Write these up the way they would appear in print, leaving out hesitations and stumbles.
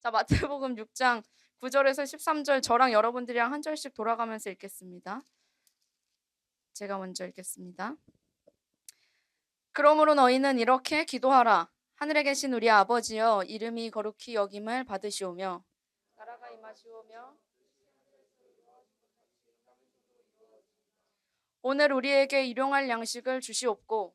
자, 마태복음 6장 9절에서 13절 저랑 여러분들이랑 한 절씩 돌아가면서 읽겠습니다. 제가 먼저 읽겠습니다. 그러므로 너희는 이렇게 기도하라. 하늘에 계신 우리 아버지여, 이름이 거룩히 여김을 받으시오며 나라가 임하시오며 오늘 우리에게 일용할 양식을 주시옵고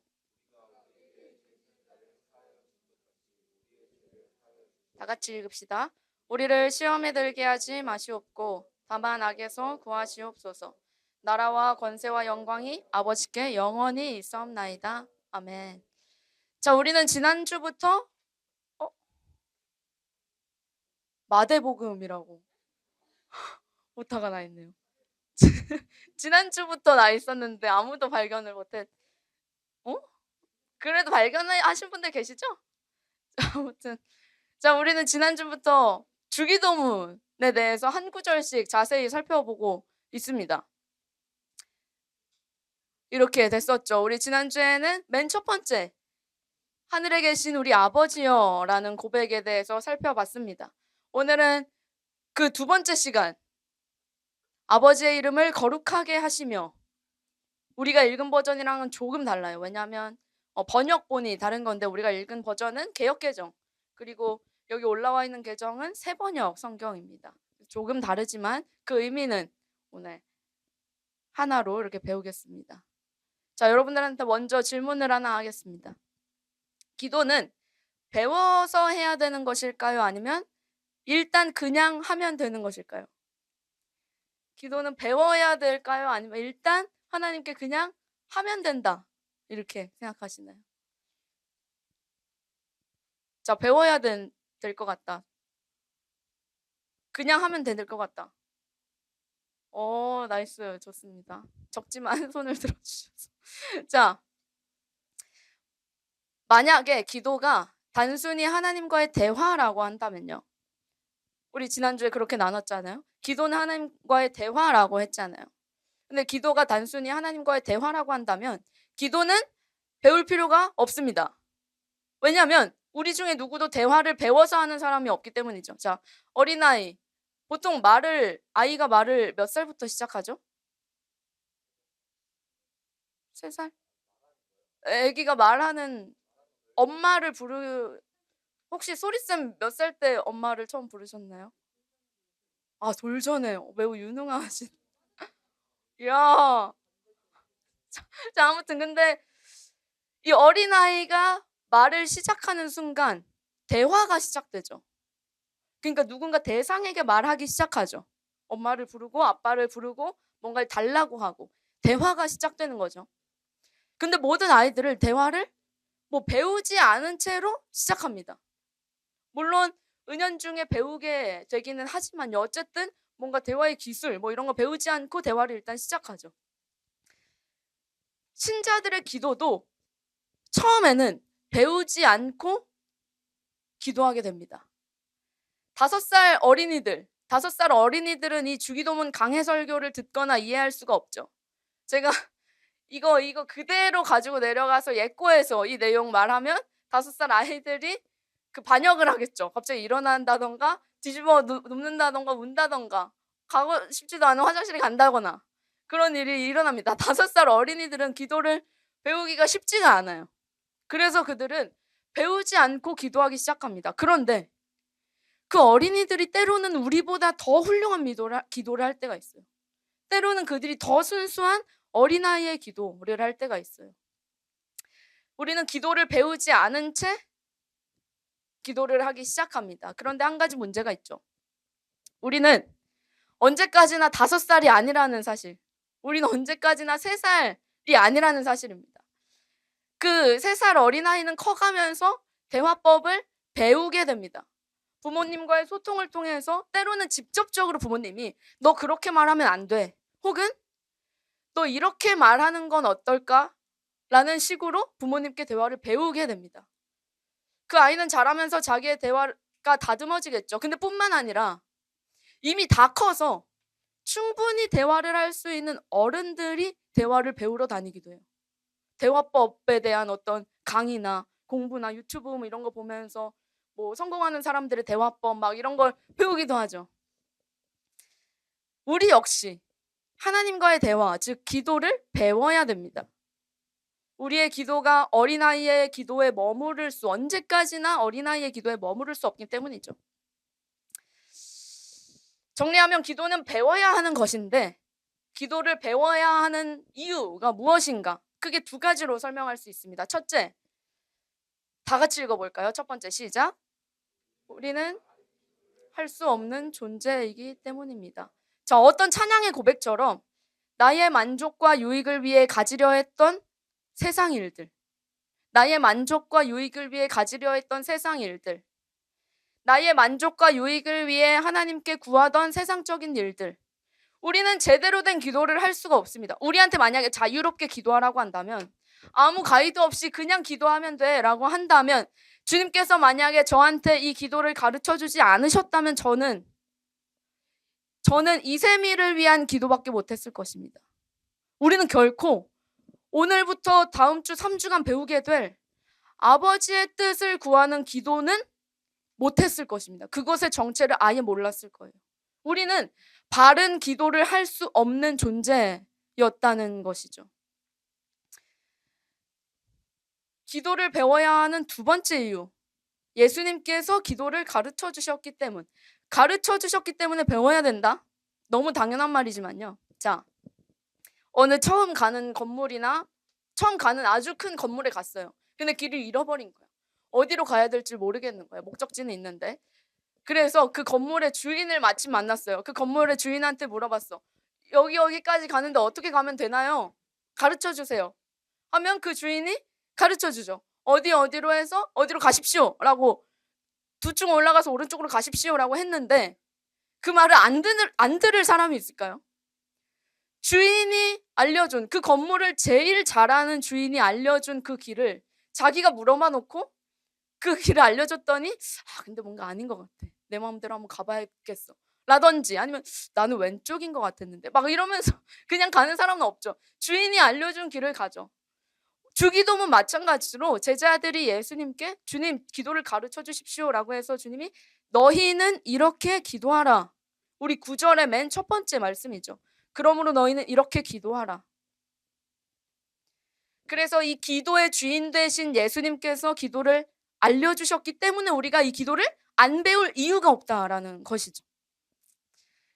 다 같이 읽읍시다. 우리를 시험에 들게 하지 마시옵고 다만 악에서 구하시옵소서. 나라와 권세와 영광이 아버지께 영원히 있사옵나이다. 아멘. 자, 우리는 지난주부터 마대복음이라고 오타가 나 있네요. 지난주부터 나 있었는데 아무도 발견을 못했. 그래도 발견하신 분들 계시죠? 아무튼 자, 우리는 지난주부터 주기도문에 대해서 한 구절씩 자세히 살펴보고 있습니다. 이렇게 됐었죠. 우리 지난주에는 맨 첫 번째 하늘에 계신 우리 아버지여 라는 고백에 대해서 살펴봤습니다. 오늘은 그 두 번째 시간 아버지의 이름을 거룩하게 하시며, 우리가 읽은 버전이랑은 조금 달라요. 왜냐하면 번역본이 다른 건데 우리가 읽은 버전은 개역개정, 그리고 여기 올라와 있는 개정은 새번역 성경입니다. 조금 다르지만 그 의미는 오늘 하나로 이렇게 배우겠습니다. 자, 여러분들한테 먼저 질문을 하나 하겠습니다. 기도는 배워서 해야 되는 것일까요? 아니면 일단 그냥 하면 되는 것일까요? 기도는 배워야 될까요? 아니면 일단 하나님께 그냥 하면 된다, 이렇게 생각하시나요? 자, 배워야 될 것 같다. 그냥 하면 될 것 같다. 나이스. 좋습니다. 적지만 손을 들어주셔서. 자, 만약에 기도가 단순히 하나님과의 대화라고 한다면요. 우리 지난주에 그렇게 나눴잖아요. 기도는 하나님과의 대화라고 했잖아요. 근데 기도가 단순히 하나님과의 대화라고 한다면 기도는 배울 필요가 없습니다. 왜냐하면 우리 중에 누구도 대화를 배워서 하는 사람이 없기 때문이죠. 자, 어린아이. 보통 아이가 말을 몇 살부터 시작하죠? 3살? 아기가 말하는 엄마를 혹시 소리쌤 몇 살 때 엄마를 처음 부르셨나요? 아, 돌전에 매우 유능하신. 이야. 자, 아무튼 근데 이 어린아이가 말을 시작하는 순간 대화가 시작되죠. 그러니까 누군가 대상에게 말하기 시작하죠. 엄마를 부르고 아빠를 부르고 뭔가를 달라고 하고 대화가 시작되는 거죠. 근데 모든 아이들을 대화를 배우지 않은 채로 시작합니다. 물론 은연중에 배우게 되기는 하지만요. 어쨌든 뭔가 대화의 기술 이런 거 배우지 않고 대화를 일단 시작하죠. 신자들의 기도도 처음에는 배우지 않고 기도하게 됩니다. 5살 어린이들은 이 주기도문 강해 설교를 듣거나 이해할 수가 없죠. 제가 이거 그대로 가지고 내려가서 예코에서 이 내용 말하면 5살 아이들이 그 반역을 하겠죠. 갑자기 일어난다던가 뒤집어 눕는다던가 운다던가 가고 싶지도 않은 화장실에 간다거나 그런 일이 일어납니다. 5살 어린이들은 기도를 배우기가 쉽지가 않아요. 그래서 그들은 배우지 않고 기도하기 시작합니다. 그런데 그 어린이들이 때로는 우리보다 더 훌륭한 기도를 할 때가 있어요. 때로는 그들이 더 순수한 어린아이의 기도를 할 때가 있어요. 우리는 기도를 배우지 않은 채 기도를 하기 시작합니다. 그런데 한 가지 문제가 있죠. 우리는 언제까지나 5살이 아니라는 사실, 우리는 언제까지나 3살이 아니라는 사실입니다. 그 3살 어린아이는 커가면서 대화법을 배우게 됩니다. 부모님과의 소통을 통해서 때로는 직접적으로 부모님이 너 그렇게 말하면 안 돼, 혹은 너 이렇게 말하는 건 어떨까? 라는 식으로 부모님께 대화를 배우게 됩니다. 그 아이는 자라면서 자기의 대화가 다듬어지겠죠. 근데 뿐만 아니라 이미 다 커서 충분히 대화를 할 수 있는 어른들이 대화를 배우러 다니기도 해요. 대화법에 대한 어떤 강의나 공부나 유튜브 이런 거 보면서 뭐 성공하는 사람들의 대화법 막 이런 걸 배우기도 하죠. 우리 역시 하나님과의 대화, 즉 기도를 배워야 됩니다. 우리의 기도가 어린아이의 기도에 머무를 수, 언제까지나 어린아이의 기도에 머무를 수 없기 때문이죠. 정리하면 기도는 배워야 하는 것인데 기도를 배워야 하는 이유가 무엇인가? 크게 두 가지로 설명할 수 있습니다. 첫째, 다 같이 읽어볼까요? 첫 번째, 시작. 우리는 할 수 없는 존재이기 때문입니다. 자, 어떤 찬양의 고백처럼 나의 만족과 유익을 위해 가지려 했던 세상 일들, 나의 만족과 유익을 위해 가지려 했던 세상 일들, 나의 만족과 유익을 위해 하나님께 구하던 세상적인 일들, 우리는 제대로 된 기도를 할 수가 없습니다. 우리한테 만약에 자유롭게 기도하라고 한다면, 아무 가이드 없이 그냥 기도하면 돼 라고 한다면, 주님께서 만약에 저한테 이 기도를 가르쳐 주지 않으셨다면 저는 이세미를 위한 기도밖에 못했을 것입니다. 우리는 결코 오늘부터 다음 주 3주간 배우게 될 아버지의 뜻을 구하는 기도는 못했을 것입니다. 그것의 정체를 아예 몰랐을 거예요. 우리는 바른 기도를 할 수 없는 존재였다는 것이죠. 기도를 배워야 하는 두 번째 이유, 예수님께서 기도를 가르쳐 주셨기 때문에 배워야 된다? 너무 당연한 말이지만요. 자, 어느 처음 가는 건물이나 처음 가는 아주 큰 건물에 갔어요. 근데 길을 잃어버린 거야. 어디로 가야 될지 모르겠는 거예요. 목적지는 있는데. 그래서 그 건물의 주인을 마침 만났어요. 그 건물의 주인한테 물어봤어. 여기까지 가는데 어떻게 가면 되나요? 가르쳐 주세요. 하면 그 주인이 가르쳐 주죠. 어디로 해서 어디로 가십시오 라고, 두 층 올라가서 오른쪽으로 가십시오 라고 했는데 그 말을 안 들을 사람이 있을까요? 주인이 알려준, 그 건물을 제일 잘 아는 주인이 알려준 그 길을 자기가 물어봐 놓고 그 길을 알려줬더니 근데 뭔가 아닌 것 같아. 내 마음대로 한번 가봐야겠어. 라든지 아니면 나는 왼쪽인 것 같았는데 막 이러면서 그냥 가는 사람은 없죠. 주인이 알려준 길을 가죠. 주기도문 마찬가지로 제자들이 예수님께 주님 기도를 가르쳐 주십시오 라고 해서 주님이 너희는 이렇게 기도하라. 우리 9절의 맨 첫 번째 말씀이죠. 그러므로 너희는 이렇게 기도하라. 그래서 이 기도의 주인 되신 예수님께서 기도를 알려주셨기 때문에 우리가 이 기도를 안 배울 이유가 없다라는 것이죠.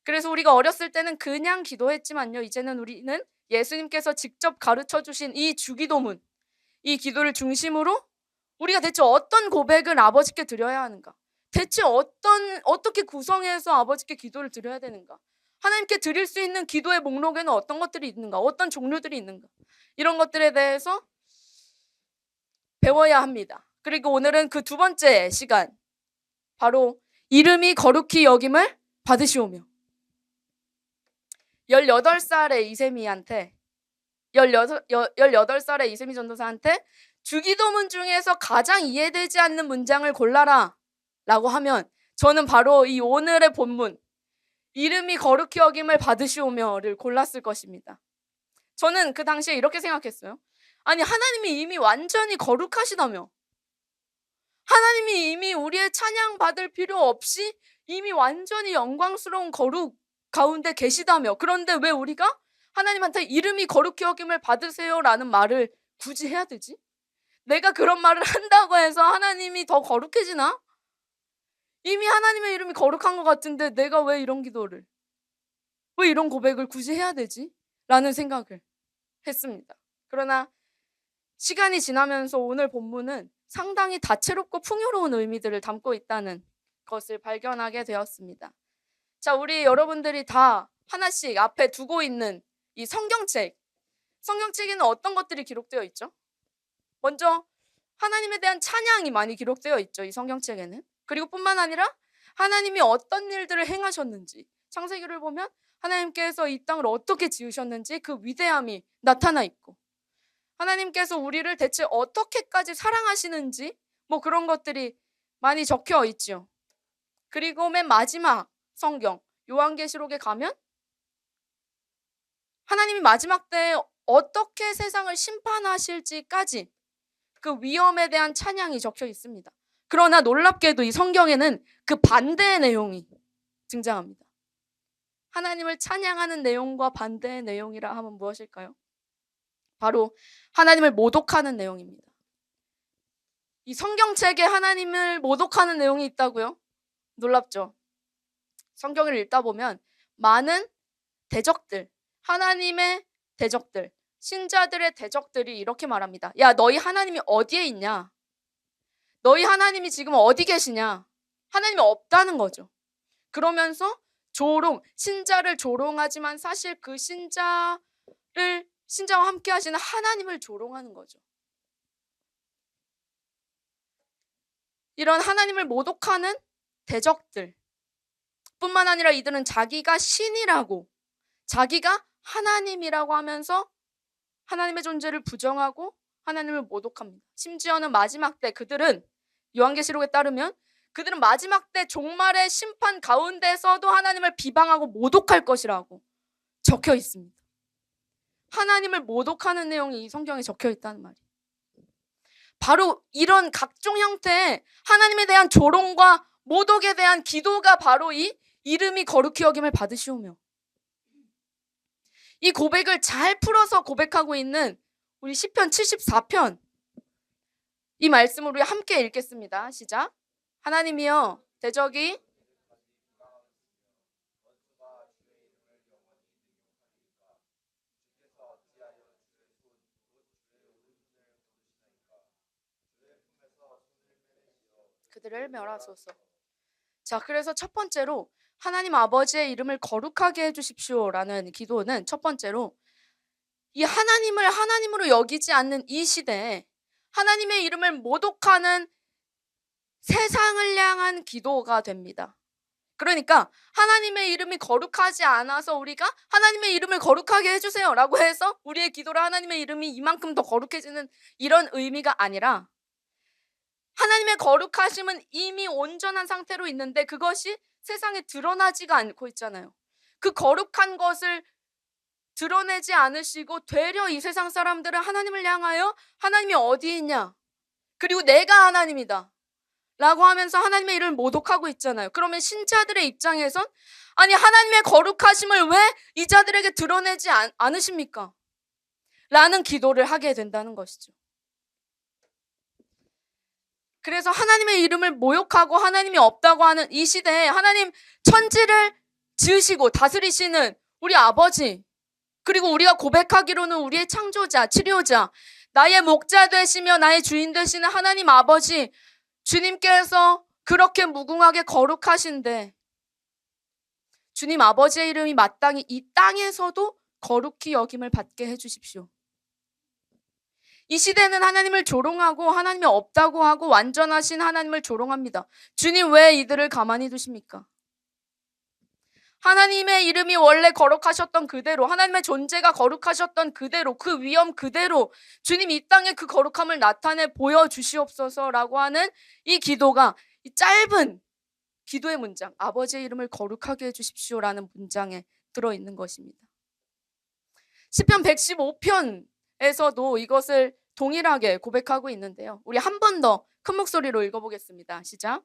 그래서 우리가 어렸을 때는 그냥 기도했지만요, 이제는 우리는 예수님께서 직접 가르쳐 주신 이 주기도문, 이 기도를 중심으로 우리가 대체 어떤 고백을 아버지께 드려야 하는가, 대체 어떻게 구성해서 아버지께 기도를 드려야 되는가, 하나님께 드릴 수 있는 기도의 목록에는 어떤 것들이 있는가, 어떤 종류들이 있는가, 이런 것들에 대해서 배워야 합니다. 그리고 오늘은 그 두 번째 시간, 바로 이름이 거룩히 여김을 받으시오며. 18살의 이세미한테 18살의 이세미 전도사한테 주기도문 중에서 가장 이해되지 않는 문장을 골라라 라고 하면 저는 바로 이 오늘의 본문 이름이 거룩히 여김을 받으시오며를 골랐을 것입니다. 저는 그 당시에 이렇게 생각했어요. 아니, 하나님이 이미 완전히 거룩하시다며, 하나님이 이미 우리의 찬양 받을 필요 없이 이미 완전히 영광스러운 거룩 가운데 계시다며, 그런데 왜 우리가 하나님한테 이름이 거룩히 여김을 받으세요 라는 말을 굳이 해야 되지? 내가 그런 말을 한다고 해서 하나님이 더 거룩해지나? 이미 하나님의 이름이 거룩한 것 같은데 내가 왜 이런 기도를, 왜 이런 고백을 굳이 해야 되지? 라는 생각을 했습니다. 그러나 시간이 지나면서 오늘 본문은 상당히 다채롭고 풍요로운 의미들을 담고 있다는 것을 발견하게 되었습니다. 자, 우리 여러분들이 다 하나씩 앞에 두고 있는 이 성경책에는 어떤 것들이 기록되어 있죠? 먼저 하나님에 대한 찬양이 많이 기록되어 있죠, 이 성경책에는. 그리고 뿐만 아니라 하나님이 어떤 일들을 행하셨는지, 창세기를 보면 하나님께서 이 땅을 어떻게 지으셨는지 그 위대함이 나타나 있고, 하나님께서 우리를 대체 어떻게까지 사랑하시는지 뭐 그런 것들이 많이 적혀 있죠. 그리고 맨 마지막 성경 요한계시록에 가면 하나님이 마지막 때에 어떻게 세상을 심판하실지까지 그 위엄에 대한 찬양이 적혀 있습니다. 그러나 놀랍게도 이 성경에는 그 반대의 내용이 등장합니다. 하나님을 찬양하는 내용과 반대의 내용이라 하면 무엇일까요? 바로 하나님을 모독하는 내용입니다. 이 성경책에 하나님을 모독하는 내용이 있다고요? 놀랍죠? 성경을 읽다 보면 많은 대적들, 하나님의 대적들, 신자들의 대적들이 이렇게 말합니다. 야, 너희 하나님이 어디에 있냐? 너희 하나님이 지금 어디 계시냐? 하나님이 없다는 거죠. 그러면서 신자를 조롱하지만 사실 그 신자와 함께 하시는 하나님을 조롱하는 거죠. 이런 하나님을 모독하는 대적들 뿐만 아니라 이들은 자기가 신이라고, 자기가 하나님이라고 하면서 하나님의 존재를 부정하고 하나님을 모독합니다. 심지어는 마지막 때 그들은, 요한계시록에 따르면 그들은 마지막 때 종말의 심판 가운데서도 하나님을 비방하고 모독할 것이라고 적혀 있습니다. 하나님을 모독하는 내용이 이 성경에 적혀 있다는 말이에요. 바로 이런 각종 형태의 하나님에 대한 조롱과 모독에 대한 기도가 바로 이 이름이 거룩히 여김을 받으시오며, 이 고백을 잘 풀어서 고백하고 있는 우리 시편 74편, 이 말씀을 우리 함께 읽겠습니다. 시작. 하나님이여 대적이 그들을 멸하소서. 자, 그래서 첫 번째로 하나님 아버지의 이름을 거룩하게 해주십시오라는 기도는 첫 번째로 이 하나님을 하나님으로 여기지 않는 이 시대에 하나님의 이름을 모독하는 세상을 향한 기도가 됩니다. 그러니까 하나님의 이름이 거룩하지 않아서 우리가 하나님의 이름을 거룩하게 해주세요 라고 해서 우리의 기도로 하나님의 이름이 이만큼 더 거룩해지는 이런 의미가 아니라, 하나님의 거룩하심은 이미 온전한 상태로 있는데 그것이 세상에 드러나지가 않고 있잖아요. 그 거룩한 것을 드러내지 않으시고 되려 이 세상 사람들은 하나님을 향하여 하나님이 어디 있냐, 그리고 내가 하나님이다 라고 하면서 하나님의 이름을 모독하고 있잖아요. 그러면 신자들의 입장에선 아니 하나님의 거룩하심을 왜 이 자들에게 드러내지 않으십니까? 라는 기도를 하게 된다는 것이죠. 그래서 하나님의 이름을 모욕하고 하나님이 없다고 하는 이 시대에 하나님 천지를 지으시고 다스리시는 우리 아버지, 그리고 우리가 고백하기로는 우리의 창조자, 치료자, 나의 목자 되시며 나의 주인 되시는 하나님 아버지, 주님께서 그렇게 무궁하게 거룩하신데 주님 아버지의 이름이 마땅히 이 땅에서도 거룩히 여김을 받게 해주십시오. 이 시대는 하나님을 조롱하고 하나님이 없다고 하고 완전하신 하나님을 조롱합니다. 주님 왜 이들을 가만히 두십니까? 하나님의 이름이 원래 거룩하셨던 그대로, 하나님의 존재가 거룩하셨던 그대로, 그 위엄 그대로 주님 이 땅에 그 거룩함을 나타내 보여주시옵소서라고 하는 이 기도가, 이 짧은 기도의 문장, 아버지의 이름을 거룩하게 해주십시오라는 문장에 들어있는 것입니다. 시편 115편에서도 이것을 동일하게 고백하고 있는데요. 우리 한 번 더 큰 목소리로 읽어보겠습니다. 시작.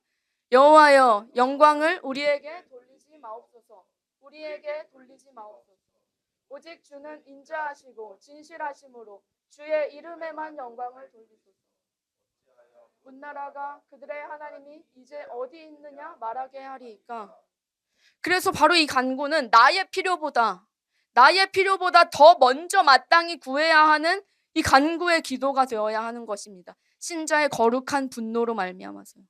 여호와여 영광을 우리에게 돌리지 마옵소서. 우리에게 돌리지 마옵소서. 오직 주는 인자하시고 진실하심으로 주의 이름에만 영광을 돌리소서. 문나라가 그들의 하나님이 이제 어디 있느냐 말하게 하리이까. 그래서 바로 이 간구는 나의 필요보다 더 먼저 마땅히 구해야 하는 이 간구의 기도가 되어야 하는 것입니다. 신자의 거룩한 분노로 말미암아서요.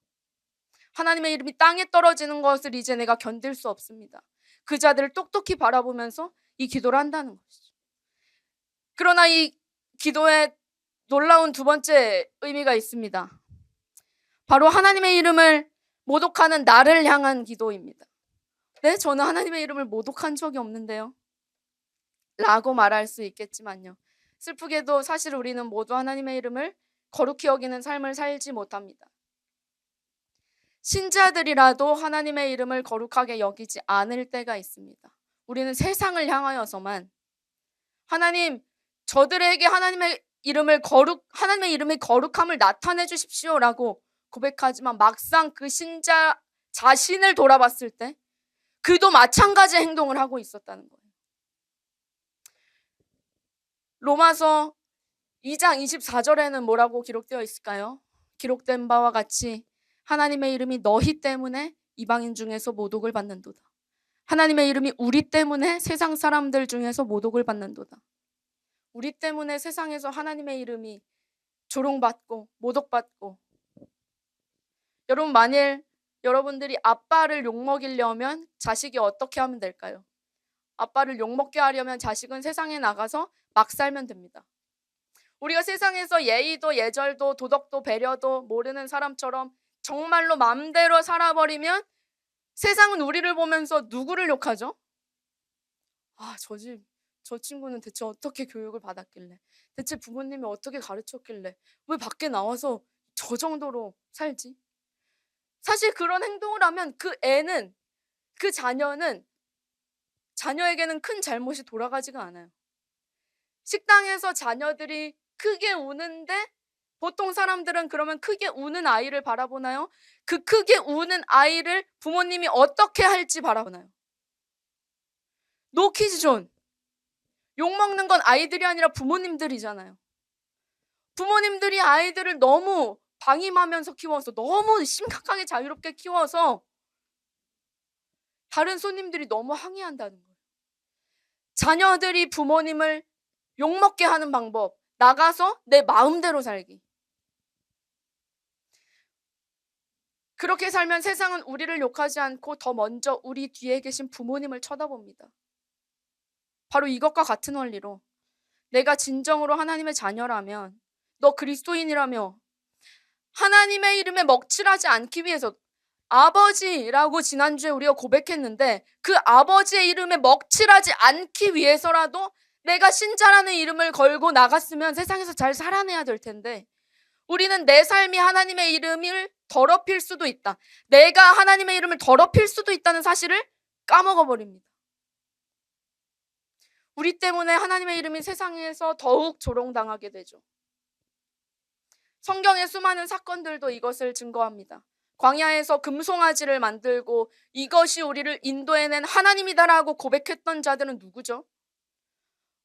하나님의 이름이 땅에 떨어지는 것을 이제 내가 견딜 수 없습니다. 그 자들을 똑똑히 바라보면서 이 기도를 한다는 것이죠. 그러나 이 기도에 놀라운 두 번째 의미가 있습니다. 바로 하나님의 이름을 모독하는 나를 향한 기도입니다. 네, 저는 하나님의 이름을 모독한 적이 없는데요 라고 말할 수 있겠지만요, 슬프게도 사실 우리는 모두 하나님의 이름을 거룩히 여기는 삶을 살지 못합니다. 신자들이라도 하나님의 이름을 거룩하게 여기지 않을 때가 있습니다. 우리는 세상을 향하여서만 하나님, 저들에게 하나님의 이름의 거룩함을 나타내 주십시오라고 고백하지만 막상 그 신자 자신을 돌아봤을 때 그도 마찬가지의 행동을 하고 있었다는 거예요. 로마서 2장 24절에는 뭐라고 기록되어 있을까요? 기록된 바와 같이 하나님의 이름이 너희 때문에 이방인 중에서 모독을 받는도다. 하나님의 이름이 우리 때문에 세상 사람들 중에서 모독을 받는도다. 우리 때문에 세상에서 하나님의 이름이 조롱받고 모독받고. 여러분, 만일 여러분들이 아빠를 욕먹이려면 자식이 어떻게 하면 될까요? 아빠를 욕먹게 하려면 자식은 세상에 나가서 막 살면 됩니다. 우리가 세상에서 예의도 예절도 도덕도 배려도 모르는 사람처럼 정말로 마음대로 살아버리면 세상은 우리를 보면서 누구를 욕하죠? 저 친구는 대체 어떻게 교육을 받았길래, 대체 부모님이 어떻게 가르쳤길래 왜 밖에 나와서 저 정도로 살지? 사실 그런 행동을 하면 그 자녀에게는 큰 잘못이 돌아가지가 않아요. 식당에서 자녀들이 크게 우는데 보통 사람들은 그러면 크게 우는 아이를 바라보나요? 그 크게 우는 아이를 부모님이 어떻게 할지 바라보나요? 노키즈 존. 욕먹는 건 아이들이 아니라 부모님들이잖아요. 부모님들이 아이들을 너무 방임하면서 키워서, 너무 심각하게 자유롭게 키워서 다른 손님들이 너무 항의한다는 거예요. 자녀들이 부모님을 욕먹게 하는 방법, 나가서 내 마음대로 살기. 그렇게 살면 세상은 우리를 욕하지 않고 더 먼저 우리 뒤에 계신 부모님을 쳐다봅니다. 바로 이것과 같은 원리로 내가 진정으로 하나님의 자녀라면, 너 그리스도인이라며 하나님의 이름에 먹칠하지 않기 위해서, 아버지라고 지난주에 우리가 고백했는데 그 아버지의 이름에 먹칠하지 않기 위해서라도 내가 신자라는 이름을 걸고 나갔으면 세상에서 잘 살아내야 될 텐데, 우리는 내 삶이 하나님의 이름을 더럽힐 수도 있다, 내가 하나님의 이름을 더럽힐 수도 있다는 사실을 까먹어버립니다. 우리 때문에 하나님의 이름이 세상에서 더욱 조롱당하게 되죠. 성경의 수많은 사건들도 이것을 증거합니다. 광야에서 금송아지를 만들고 이것이 우리를 인도해낸 하나님이다라고 고백했던 자들은 누구죠?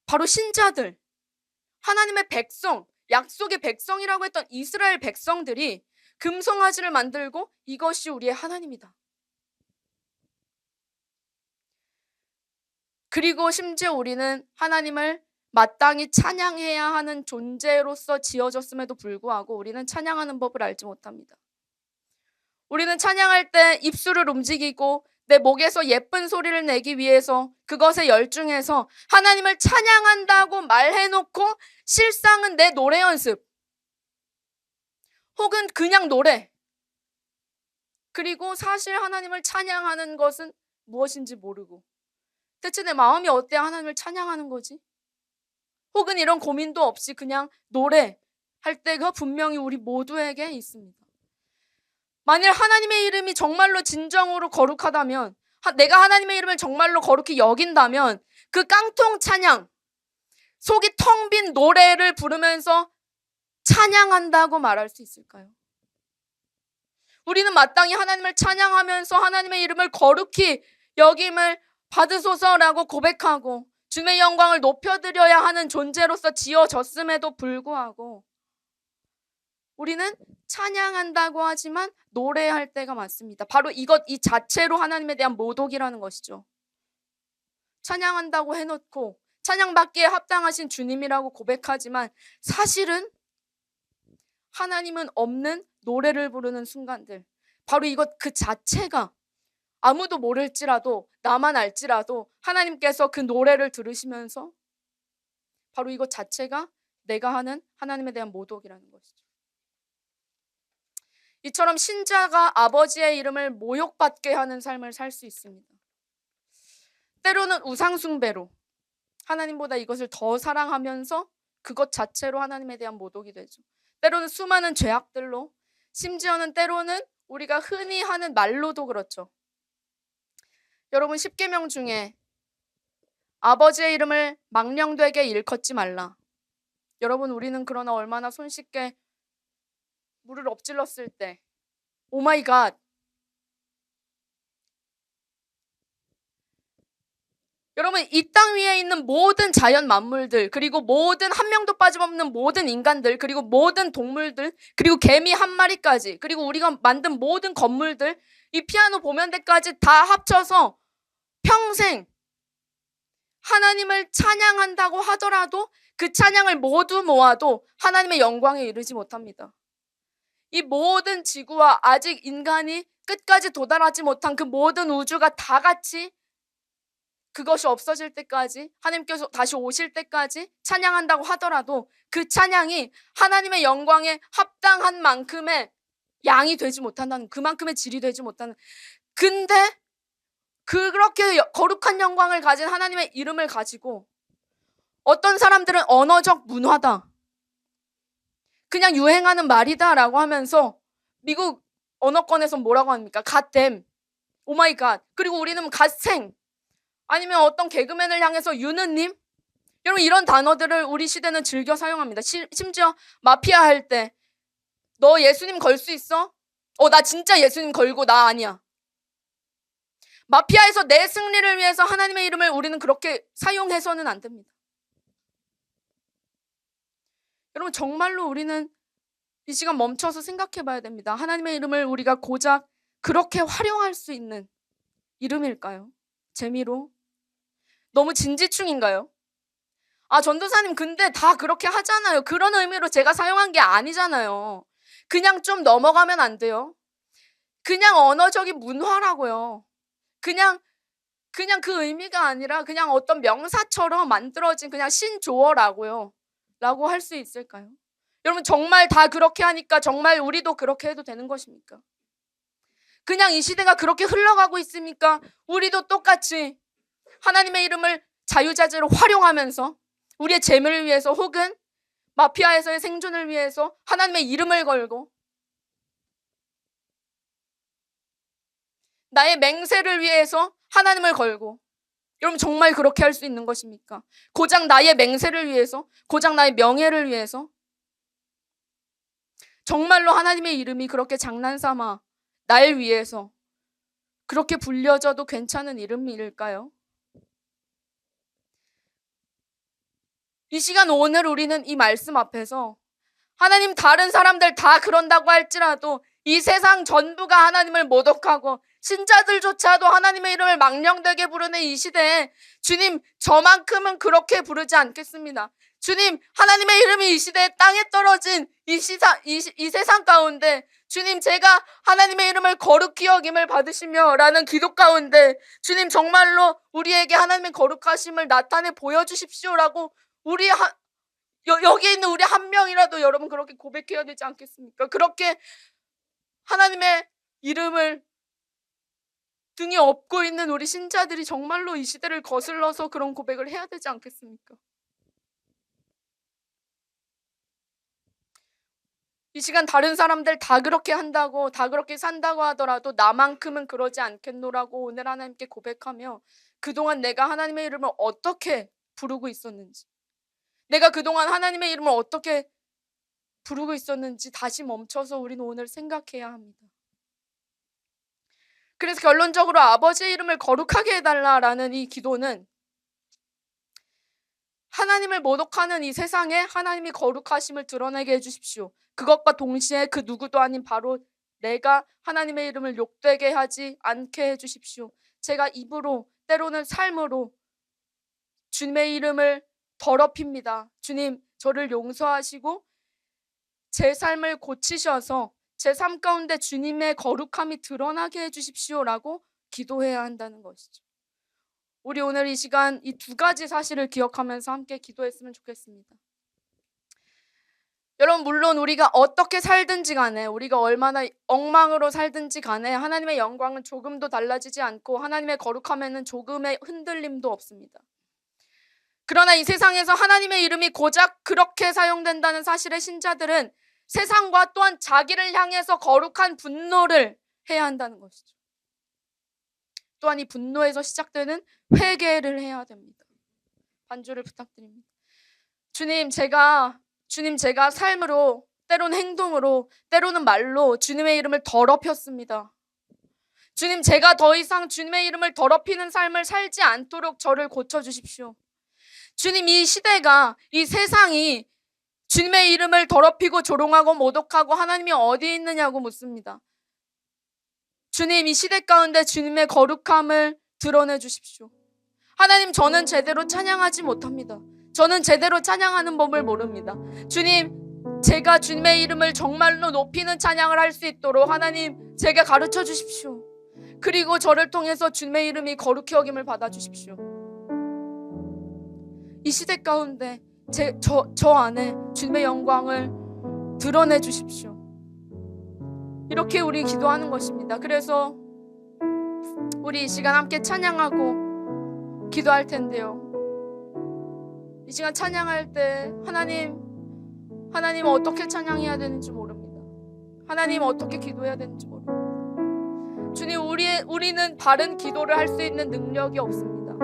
바로 신자들, 하나님의 백성, 약속의 백성이라고 했던 이스라엘 백성들이 금송아지를 만들고 이것이 우리의 하나님이다. 그리고 심지어 우리는 하나님을 마땅히 찬양해야 하는 존재로서 지어졌음에도 불구하고 우리는 찬양하는 법을 알지 못합니다. 우리는 찬양할 때 입술을 움직이고 내 목에서 예쁜 소리를 내기 위해서 그것에 열중해서 하나님을 찬양한다고 말해놓고 실상은 내 노래 연습 혹은 그냥 노래, 그리고 사실 하나님을 찬양하는 것은 무엇인지 모르고 대체 내 마음이 어때야 하나님을 찬양하는 거지? 혹은 이런 고민도 없이 그냥 노래할 때가 분명히 우리 모두에게 있습니다. 만일 하나님의 이름이 정말로 진정으로 거룩하다면, 내가 하나님의 이름을 정말로 거룩히 여긴다면 그 깡통 찬양, 속이 텅 빈 노래를 부르면서 찬양한다고 말할 수 있을까요? 우리는 마땅히 하나님을 찬양하면서 하나님의 이름을 거룩히 여김을 받으소서라고 고백하고 주님의 영광을 높여드려야 하는 존재로서 지어졌음에도 불구하고 우리는 찬양한다고 하지만 노래할 때가 많습니다. 바로 이 자체로 하나님에 대한 모독이라는 것이죠. 찬양한다고 해놓고 찬양받기에 합당하신 주님이라고 고백하지만 사실은 하나님은 없는 노래를 부르는 순간들, 바로 그 자체가 아무도 모를지라도 나만 알지라도 하나님께서 그 노래를 들으시면서 바로 이것 자체가 내가 하는 하나님에 대한 모독이라는 것이죠. 이처럼 신자가 아버지의 이름을 모욕받게 하는 삶을 살 수 있습니다. 때로는 우상숭배로 하나님보다 이것을 더 사랑하면서 그것 자체로 하나님에 대한 모독이 되죠. 때로는 수많은 죄악들로, 심지어는 때로는 우리가 흔히 하는 말로도 그렇죠. 여러분, 십계명 중에 아버지의 이름을 망령되게 일컫지 말라. 여러분, 우리는 그러나 얼마나 손쉽게 물을 엎질렀을 때 오 마이 갓. 여러분, 이 땅 위에 있는 모든 자연 만물들, 그리고 모든 한 명도 빠짐없는 모든 인간들, 그리고 모든 동물들, 그리고 개미 한 마리까지, 그리고 우리가 만든 모든 건물들, 이 피아노 보면대까지 다 합쳐서 평생 하나님을 찬양한다고 하더라도 그 찬양을 모두 모아도 하나님의 영광에 이르지 못합니다. 이 모든 지구와 아직 인간이 끝까지 도달하지 못한 그 모든 우주가 다 같이 그것이 없어질 때까지, 하나님께서 다시 오실 때까지 찬양한다고 하더라도 그 찬양이 하나님의 영광에 합당한 만큼의 양이 되지 못한다는, 그만큼의 질이 되지 못하는. 근데 그렇게 거룩한 영광을 가진 하나님의 이름을 가지고 어떤 사람들은 언어적 문화다, 그냥 유행하는 말이다라고 하면서 미국 언어권에서 뭐라고 합니까? 갓댐, 오마이갓. 그리고 우리는 갓생, 아니면 어떤 개그맨을 향해서 유느님, 여러분 이런 단어들을 우리 시대는 즐겨 사용합니다. 심지어 마피아 할 때 너 예수님 걸 수 있어? 나 진짜 예수님 걸고 나 아니야. 마피아에서 내 승리를 위해서 하나님의 이름을 우리는 그렇게 사용해서는 안 됩니다. 여러분 정말로 우리는 이 시간 멈춰서 생각해 봐야 됩니다. 하나님의 이름을 우리가 고작 그렇게 활용할 수 있는 이름일까요? 재미로? 너무 진지충인가요? 전도사님 근데 다 그렇게 하잖아요. 그런 의미로 제가 사용한 게 아니잖아요. 그냥 좀 넘어가면 안 돼요? 그냥 언어적인 문화라고요. 그냥 그 의미가 아니라 그냥 어떤 명사처럼 만들어진 그냥 신조어라고요. 라고 할 수 있을까요? 여러분 정말 다 그렇게 하니까 정말 우리도 그렇게 해도 되는 것입니까? 그냥 이 시대가 그렇게 흘러가고 있습니까? 우리도 똑같이 하나님의 이름을 자유자재로 활용하면서 우리의 재물을 위해서 혹은 마피아에서의 생존을 위해서 하나님의 이름을 걸고 나의 맹세를 위해서 하나님을 걸고, 여러분 정말 그렇게 할 수 있는 것입니까? 고작 나의 맹세를 위해서, 고작 나의 명예를 위해서 정말로 하나님의 이름이 그렇게 장난삼아 날 위해서 그렇게 불려져도 괜찮은 이름일까요? 이 시간 오늘 우리는 이 말씀 앞에서 하나님 다른 사람들 다 그런다고 할지라도 이 세상 전부가 하나님을 모독하고 신자들조차도 하나님의 이름을 망령되게 부르는 이 시대에 주님 저만큼은 그렇게 부르지 않겠습니다. 주님 하나님의 이름이 이 시대에 땅에 떨어진 이 세상 가운데 주님 제가 하나님의 이름을 거룩히 여김을 받으시며 라는 기도 가운데 주님 정말로 우리에게 하나님의 거룩하심을 나타내 보여주십시오라고 우리 여기 있는 우리 한 명이라도 여러분 그렇게 고백해야 되지 않겠습니까? 그렇게 하나님의 이름을 등에 업고 있는 우리 신자들이 정말로 이 시대를 거슬러서 그런 고백을 해야 되지 않겠습니까? 이 시간 다른 사람들 다 그렇게 한다고, 다 그렇게 산다고 하더라도 나만큼은 그러지 않겠노라고 오늘 하나님께 고백하며 그동안 내가 하나님의 이름을 어떻게 부르고 있었는지, 내가 그동안 하나님의 이름을 어떻게 부르고 있었는지 다시 멈춰서 우리는 오늘 생각해야 합니다. 그래서 결론적으로 아버지의 이름을 거룩하게 해달라라는 이 기도는 하나님을 모독하는 이 세상에 하나님이 거룩하심을 드러내게 해주십시오. 그것과 동시에 그 누구도 아닌 바로 내가 하나님의 이름을 욕되게 하지 않게 해주십시오. 제가 입으로 때로는 삶으로 주님의 이름을 더럽힙니다. 주님 저를 용서하시고 제 삶을 고치셔서 제 삶 가운데 주님의 거룩함이 드러나게 해주십시오라고 기도해야 한다는 것이죠. 우리 오늘 이 시간 이 두 가지 사실을 기억하면서 함께 기도했으면 좋겠습니다. 여러분 물론 우리가 어떻게 살든지 간에, 우리가 얼마나 엉망으로 살든지 간에 하나님의 영광은 조금도 달라지지 않고 하나님의 거룩함에는 조금의 흔들림도 없습니다. 그러나 이 세상에서 하나님의 이름이 고작 그렇게 사용된다는 사실의 신자들은 세상과 또한 자기를 향해서 거룩한 분노를 해야 한다는 것이죠. 또한 이 분노에서 시작되는 회개를 해야 됩니다. 반주를 부탁드립니다. 주님 제가 삶으로 때로는 행동으로, 때로는 말로 주님의 이름을 더럽혔습니다. 주님, 제가 더 이상 주님의 이름을 더럽히는 삶을 살지 않도록 저를 고쳐주십시오. 주님, 이 시대가, 이 세상이 주님의 이름을 더럽히고 조롱하고 모독하고 하나님이 어디 있느냐고 묻습니다. 주님, 이 시대 가운데 주님의 거룩함을 드러내 주십시오. 하나님, 저는 제대로 찬양하지 못합니다. 저는 제대로 찬양하는 법을 모릅니다. 주님, 제가 주님의 이름을 정말로 높이는 찬양을 할 수 있도록 하나님, 제게 가르쳐 주십시오. 그리고 저를 통해서 주님의 이름이 거룩히 여김을 받아 주십시오. 이 시대 가운데 저 안에 주님의 영광을 드러내 주십시오. 이렇게 우리 기도하는 것입니다. 그래서 우리 이 시간 함께 찬양하고 기도할 텐데요. 이 시간 찬양할 때 하나님 어떻게 찬양해야 되는지 모릅니다. 하나님 어떻게 기도해야 되는지 모릅니다. 주님, 우리는 바른 기도를 할 수 있는 능력이 없습니다.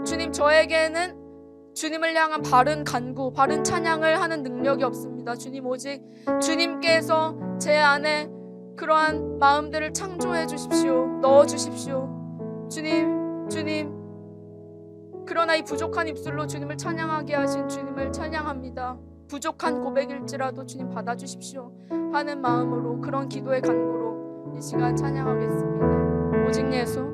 주님, 저에게는 주님을 향한 바른 간구, 바른 찬양을 하는 능력이 없습니다. 주님, 오직 주님께서 제 안에 그러한 마음들을 창조해 주십시오. 넣어 주십시오. 주님, 그러나 이 부족한 입술로 주님을 찬양하게 하신 주님을 찬양합니다. 부족한 고백일지라도 주님 받아주십시오 하는 마음으로, 그런 기도의 간구로 이 시간 찬양하겠습니다. 오직 예수.